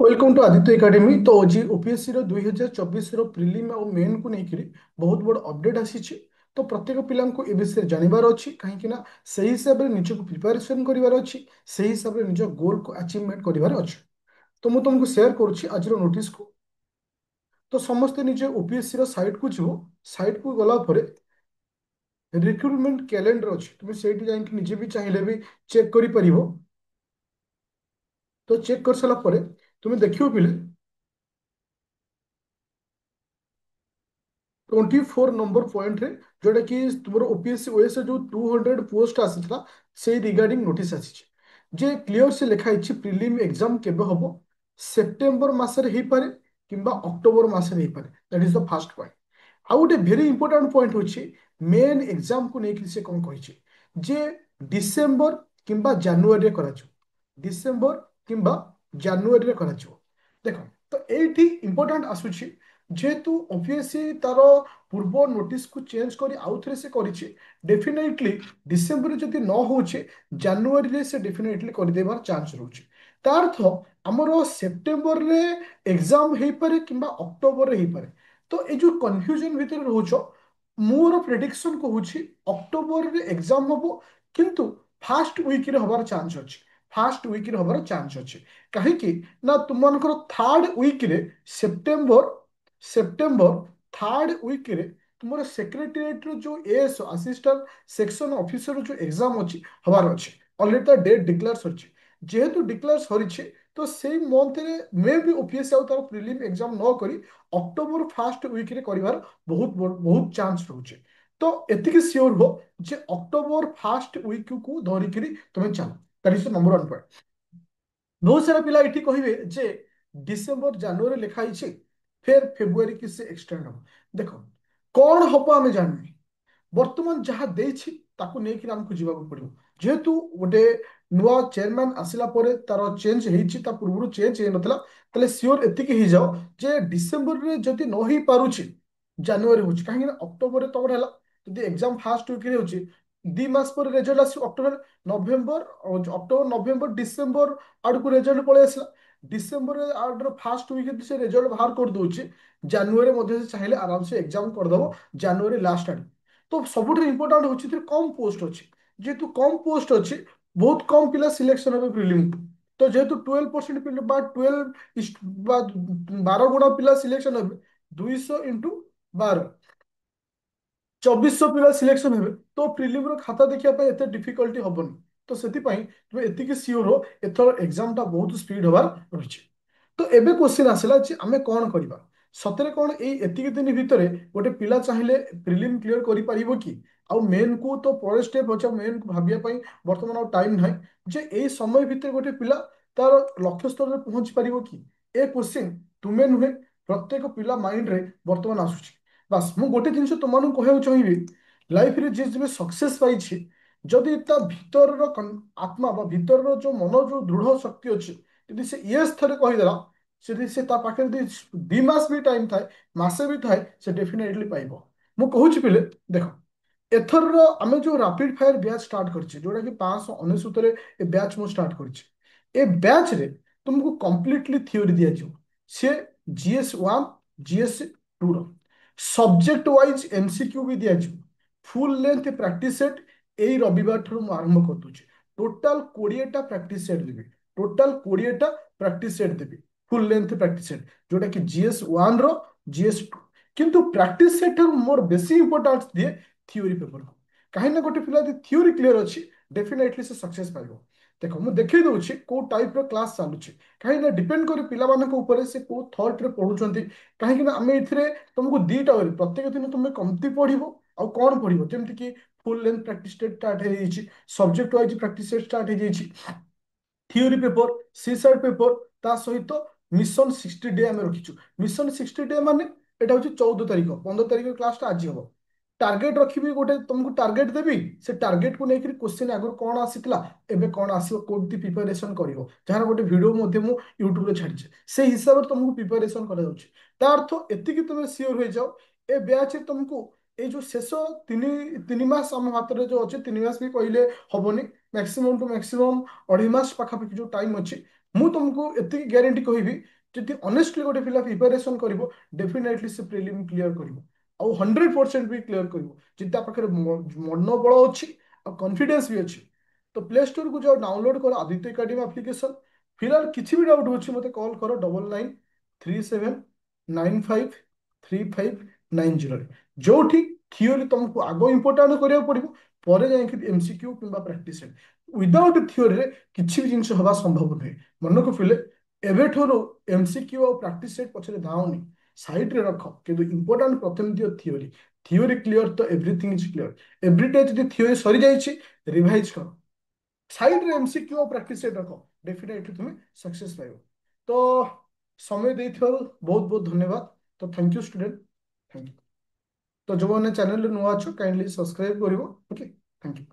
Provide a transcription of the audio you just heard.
Welcome to Aditya academy. तो जी OPSC 2024 prelim और मेन को लेकर बहुत बड़ अपडेट आसी। तो प्रत्येक पिला ए विषय जानवर अच्छी कहीं से हिसाब से निजक प्रिपेरेसन करार अच्छी से हिसाब से निज गोल को अचिवमेंट करार अच्छे। तो मुझे तुमको शेयर करुच्ची आज नोटिस को। तो समस्ते निजे ओपीएससी साइट को जीव। साइट को गला रिक्रुटमेंट कैलेंडर अच्छी तुम से निजे भी चाहिए भी चेक कर। तो चेक कर सारा तुम्हें देखियो पिले 24 नंबर पॉइंट रे जोटा कि तुम ओपीएससी ओएस जो 200 पोस्ट आसीथिला से रिगार्डिंग नोटिस आसी जे क्लियर से लिखा है प्रिलिम एग्जाम केबे हबो सेप्टेम्बर मासरे हे पारे किंबा अक्टोबर मासरे हे पारे। That is the first point. आउ गोटे भेरी इंपोर्टेंट पॉइंट होची मेन एग्जाम को लेकर से कौन कही जे डिसेम्बर किंबा जानुआरी रे करा डिसेम्बर किंबा जानुआरी रे करा। देखो तो एठी इंपोर्टेंट आसुची जेहेतु ओपीएससी तार पूर्व नोटिस को चेंज कर आउ थे से करिछि डेफिनेटली डिसेम्बर जदि न होचे जानुआरी रे से डेफिनेटली कर देबार चांस रहउछि। तार अर्थ हमर सेप्टेम्बर रे एग्जाम हे पारे किंबा अक्टोबर रे हे पारे। तो ए जो कंफ्यूजन भितर रहउछ मोर प्रेडिक्शन कहूछि अक्टोबर रे एग्जाम हबो किंतु फास्ट वीक रे हबार चांस अछि। फास्ट वीक रे हबार चांस अछि कहीं ना तुमनकर थर्ड वीक रे सेप्टेम्बर सेप्टेम्बर थर्ड वीक रे तुम सेक्रेटेरिएट रो जो एएस असिस्टेंट सेक्शन ऑफिसर जो एग्जाम अछि हबार अछि। ऑलरेडी ता डेट डिक्लेयर अछि जेहेतु डिक्लेयर सरिछि तो सेम मंथ रे मे भी ओपीएससी आउ तार प्रीलिम एग्जाम न करी अक्टोबर फर्स्ट वीक रे करिवार बहुत चांस रहउछि। तो एतिकी सियोर हो जे अक्टोबर फर्स्ट वीक को धरिकरी तुम चलो। That is number 1 point. बहुत सारा पिला ये कहे जे डिसेम्बर जानुआरी लिखाई फिर फेब्रुआरी की से एक्सटेंड हम देख कौन हम आम जाननी बर्तमान जहाँ देछि ताकू नेकी हमको जीवाक पड़ो जेहेतु गोटे नुआ चेयरमैन आसिला परे तार चेंज होती पूर्व चेंज हो नाला ताले सियोर एतिकी ही जाओ जे डिसेम्बर रे जदि न हो पारुछि जानुआरी होछि कहीं अक्टोबर रे तमर हैला जदि एग्जाम फास्ट वीक रे होछि 2 मास पर रिजल्ट आसी October November October November December आड़कू result पळै आसला डिसेम्बर आड़ फास्ट वीक से रिजल्ट बाहर कर दउछि जानुआरी मध्ये से चाहिले आराम से एग्जाम कर दबो जानुआरी लास्ट आड़। तो सबुठ इंपोर्टाट हूँ कम पोस्ट अच्छी जेहेतु कम पोस्ट अच्छी बहुत कम पिला सिलेक्शन हे प्रिलिम को। तो जेहेतु 12% पिला 12 गुणा पिला सिलेक्शन हे 200 × 12 2400 पिला सिलेक्शन हे तो प्रिलिम खाता देखा एत डिफिकल्टी हेनी। तो से तुम एतिक सियोर हो एथर एग्जाम टा बहुत स्पीड हबार रही। तो एबे क्वेश्चन आसला आमे कौन करबा सतरे कौन एतिक दिन भितर गोटे पिला चाहिए प्रिलिम क्लियर कर पारिबो कि आउ मेन को तो पर स्टेप अच्छे मेन को भाविया बर्तमान आउ टाइम ना जे ए समय भितर गोटे पिला तार लक्ष्य स्तर में पहुंची पारिबो कि ए क्वेश्चन तुमे नुहे प्रत्येक पिला माइंड रे बर्तमान आसुची। बास मु गोटे जिनिस तुमनु कहବାକୁ चाहिए लाइफ रे जे जे सक्सेस पाइछि जदि ता भीतर आत्मा बा भीतर जो मन जो दृढ़ शक्ति अच्छी यदि से यस थरे कहीदेला से ता पाखे यदि 2 मास भी टाइम थाए मासे भी थाए से डेफिनेटली पाइब। मु कहूछि पिले देख एथर आमे जो रैपिड फायर बैच स्टार्ट करछे जोटा कि 599 ए बैच मु स्टार्ट करछे ए बैच रे तुमको कंप्लीटली थ्योरी दिया जो से जीएस 1 जीएस 2 रो सब्जेक्ट वाइज एमसीक्यू भी दिया जो फुल लेंथ प्रैक्टिस सेट एई रविवार ठाରୁ ମୁଁ ଆରମ୍ଭ କରିଦଉଛି ଟୋଟାଲ 20ଟା ପ୍ରାକ୍ଟିସ ସେଟ୍ ଦେବି ଟୋଟାଲ 20ଟା ପ୍ରାକ୍ଟିସ ସେଟ୍ ଦେବି ଫୁଲ ଲେନ୍ଥ ପ୍ରାକ୍ଟିସ ସେଟ୍ ଯୋଉଟା କି GS 1 ର GS 2 କିନ୍ତୁ ପ୍ରାକ୍ଟିସ ସେଟ୍ ଠାରୁ ମୋର ବେଶୀ ଇମ୍ପୋର୍ଟାନ୍ସ ଦିଏ থিওরি পেপর को कहीं ना गोटे पिला थ्योरी क्लियर अच्छी डेफिनेटली से सक्सेस पाइब। देखो मुझे देखई दउछि को टाइप रो क्लास चालुछि कहीं ना डिपेंड करे पिला मानक ऊपर से को थॉट रे पढुचंती कहीं ना आमे इथिरे तुमको दीटा वे प्रत्येक दिन तुम कमती पढ़िबो आउ कौन पढ़िबो जेमति कि फुल लेंथ प्रैक्टिस स्टार्ट हो जाइछि सब्जेक्ट वाइज प्रैक्टिस स्टार्ट हो जाइछि থিওরি পেপর সিসাইড পেপর তা সহিত মিশন 60 ডে আমি রখিছু মিশন 60 ডে মানে এটা হচ্ছে 14 তারিখ 15 তারিখ ক্লাসটা আজ হব টার্গেট রখিবি গোটে तुमको टार्गेट देबी से टार्गेट को लेकर क्वेश्चन आगर कौन आसीला एबे कौन आसीबो कोनती प्रिपरेशन करिवो जहार गोटे वीडियो मध्ये मु यूट्यूब रे छाडिछे से हिसाब रे तुमको प्रिपरेशन करा जाउछि। ता अर्थ एतिकी तुम सियोर हो जाओ ए बैच रे तुमको ए जो शेष 3 मास आम हाथ जो अच्छे 3 मास भी कहले हबनी मैक्सिमम टू मैक्सिमम 2.5 मास पाखापाखि जो टाइम अच्छी ମୁଁ तुमको एति ग्यारंटी कहबी जदि ऑनेस्टली गोटे पिला प्रिपरेशन करिवो डेफिनेटली से प्रीलिम क्लियर करिवो ଆଉ 100% भी क्लियर करिवो ଯଦି ତା ପାଖରେ ମନୋବଳ ଅଛି ଆଉ କନଫିଡେନ୍ସ ବି ଅଛି ତ ପ୍ଲେ ଷ୍ଟୋର କୁ ଯାଅ ଡାଉନଲୋड କର ଆଦିତ୍ୟ ଏକାଡେମୀ ଆପ୍ଲିକେସନ फिलहाल किसी भी डाउट होची मते कॉल करो 9937953590 जोठी थियोरी तुमको आगो इंपोर्टेंट करिया पड़िबो परे जाय कि एमसीक्यू किंबा प्रैक्टिस विदाउट थियोरी रे किछि भी जिंस हवा संभव नहे मन को फिले एबेठोरो एमसीक्यू और प्रैक्टिस सेट पछरे दाउनी साइड रे रख किंतु इंपोर्टेंट प्रथम दियो थियोरी थियोरी क्लियर तो एवरीथिंग इज क्लियर एवरीडे जदि थियोरी सरी जाइछि रिवाइज करो साइड रे एमसीक्यू और प्रैक्टिस सेट रख डेफिनेटली तुम्हें सक्सेस पाइबो तो समय देइथिबारु बहुत बहुत धन्यवाद तो thank you student thank you तो जो मैंने चैनल नुआ अच्छो काइंडली सब्सक्राइब करिवो ओके थैंक यू